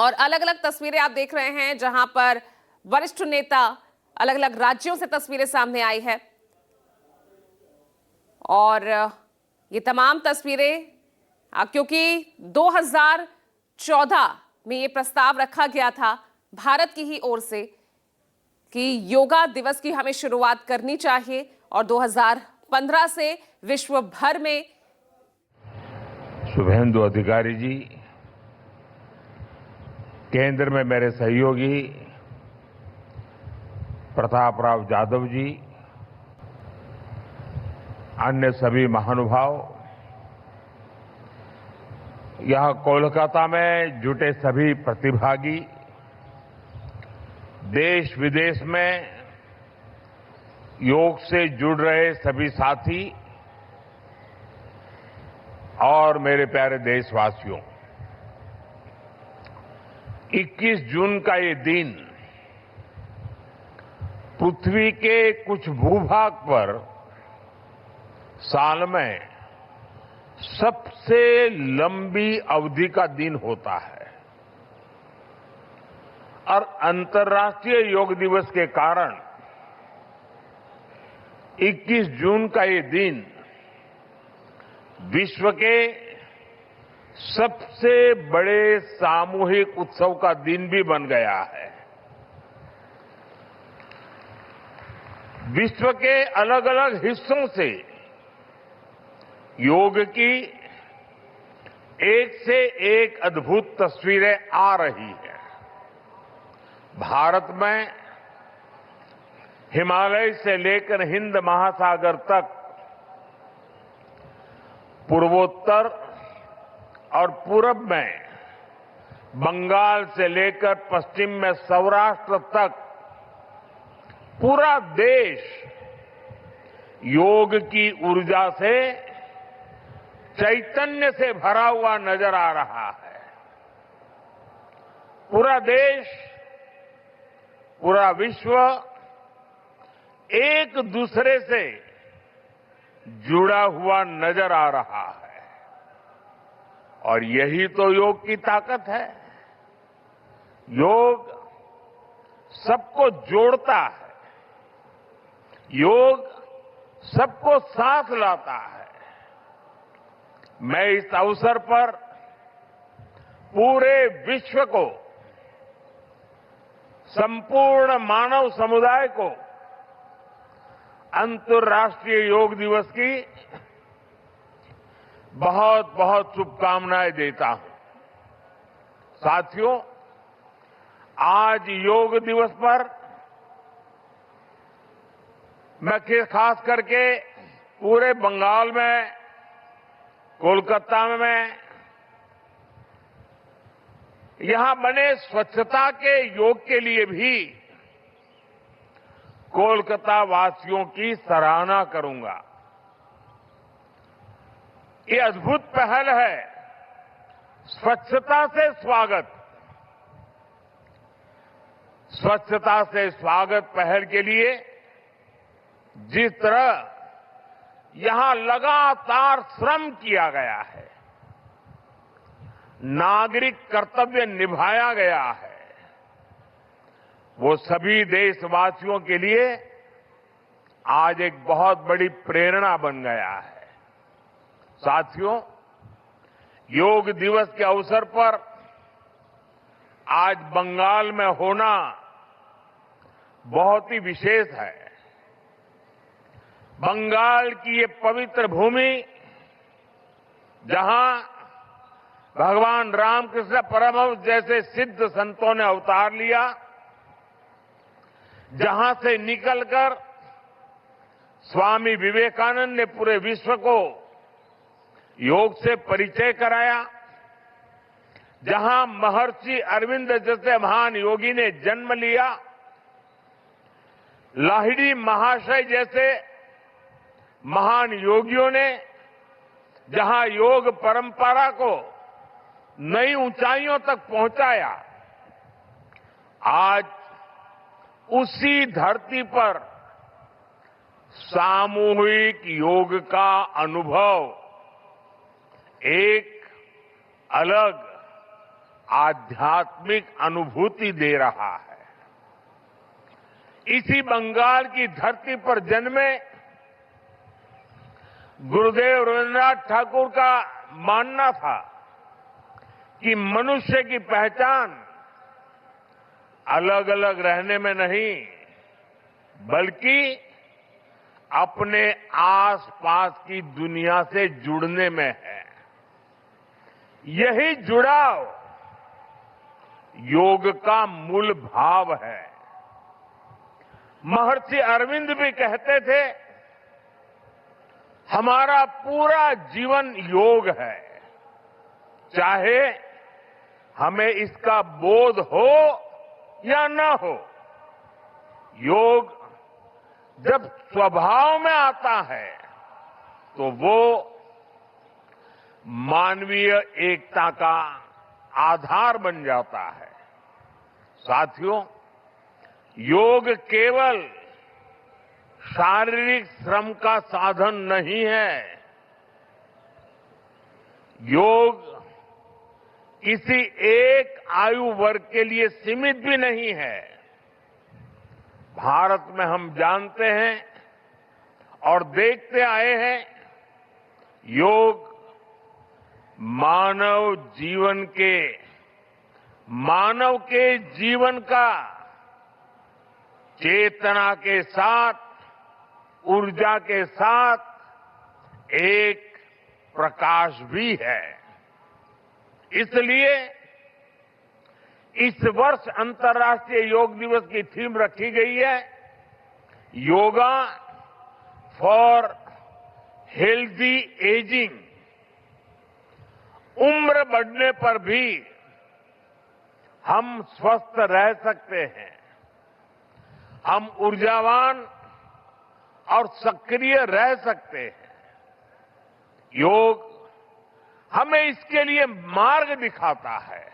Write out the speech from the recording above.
और अलग अलग तस्वीरें आप देख रहे हैं जहां पर वरिष्ठ नेता, अलग अलग राज्यों से तस्वीरें सामने आई है। और ये तमाम तस्वीरें क्योंकि 2014 में ये प्रस्ताव रखा गया था भारत की ही ओर से कि योगा दिवस की हमें शुरुआत करनी चाहिए, और 2015 से विश्व भर में। शुभेंदु अधिकारी जी, केंद्र में मेरे सहयोगी प्रताप राव जाधव जी, अन्य सभी महानुभाव, यहां कोलकाता में जुटे सभी प्रतिभागी, देश विदेश में योग से जुड़ रहे सभी साथी और मेरे प्यारे देशवासियों, 21 जून का ये दिन पृथ्वी के कुछ भूभाग पर साल में सबसे लंबी अवधि का दिन होता है और अंतर्राष्ट्रीय योग दिवस के कारण 21 जून का ये दिन विश्व के सबसे बड़े सामूहिक उत्सव का दिन भी बन गया है। विश्व के अलग अलग हिस्सों से योग की एक से एक अद्भुत तस्वीरें आ रही हैं। भारत में हिमालय से लेकर हिंद महासागर तक, पूर्वोत्तर और पूरब में बंगाल से लेकर पश्चिम में सौराष्ट्र तक पूरा देश योग की ऊर्जा से, चैतन्य से भरा हुआ नजर आ रहा है। पूरा देश, पूरा विश्व एक दूसरे से जुड़ा हुआ नजर आ रहा है और यही तो योग की ताकत है। योग सबको जोड़ता है, योग सबको साथ लाता है। मैं इस अवसर पर पूरे विश्व को, संपूर्ण मानव समुदाय को अंतर्राष्ट्रीय योग दिवस की बहुत बहुत शुभकामनाएं देता हूं। साथियों, आज योग दिवस पर मैं खास करके पूरे बंगाल में, कोलकाता में यहां बने स्वच्छता के योग के लिए भी कोलकाता वासियों की सराहना करूंगा। ये अद्भुत पहल है, स्वच्छता से स्वागत। स्वच्छता से स्वागत पहल के लिए जिस तरह यहां लगातार श्रम किया गया है, नागरिक कर्तव्य निभाया गया है, वो सभी देशवासियों के लिए आज एक बहुत बड़ी प्रेरणा बन गया है। साथियों, योग दिवस के अवसर पर आज बंगाल में होना बहुत ही विशेष है। बंगाल की ये पवित्र भूमि, जहां भगवान रामकृष्ण परमहंस जैसे सिद्ध संतों ने अवतार लिया, जहां से निकलकर स्वामी विवेकानंद ने पूरे विश्व को योग से परिचय कराया, जहां महर्षि अरविंद जैसे महान योगी ने जन्म लिया, लाहिड़ी महाशय जैसे महान योगियों ने जहां योग परंपरा को नई ऊंचाइयों तक पहुंचाया, आज उसी धरती पर सामूहिक योग का अनुभव एक अलग आध्यात्मिक अनुभूति दे रहा है। इसी बंगाल की धरती पर जन्मे गुरुदेव रविन्द्रनाथ ठाकुर का मानना था कि मनुष्य की पहचान अलग अलग रहने में नहीं, बल्कि अपने आसपास की दुनिया से जुड़ने में है। यही जुड़ाव योग का मूल भाव है। महर्षि अरविंद भी कहते थे, हमारा पूरा जीवन योग है, चाहे हमें इसका बोध हो या न हो। योग जब स्वभाव में आता है तो वो मानवीय एकता का आधार बन जाता है। साथियों, योग केवल शारीरिक श्रम का साधन नहीं है। योग किसी एक आयु वर्ग के लिए सीमित भी नहीं है। भारत में हम जानते हैं और देखते आए हैं, योग मानव के जीवन का चेतना के साथ, ऊर्जा के साथ एक प्रकाश भी है। इसलिए इस वर्ष अंतर्राष्ट्रीय योग दिवस की थीम रखी गई है, योगा फॉर हेल्दी एजिंग। उम्र बढ़ने पर भी हम स्वस्थ रह सकते हैं, हम ऊर्जावान और सक्रिय रह सकते हैं। योग हमें इसके लिए मार्ग दिखाता है।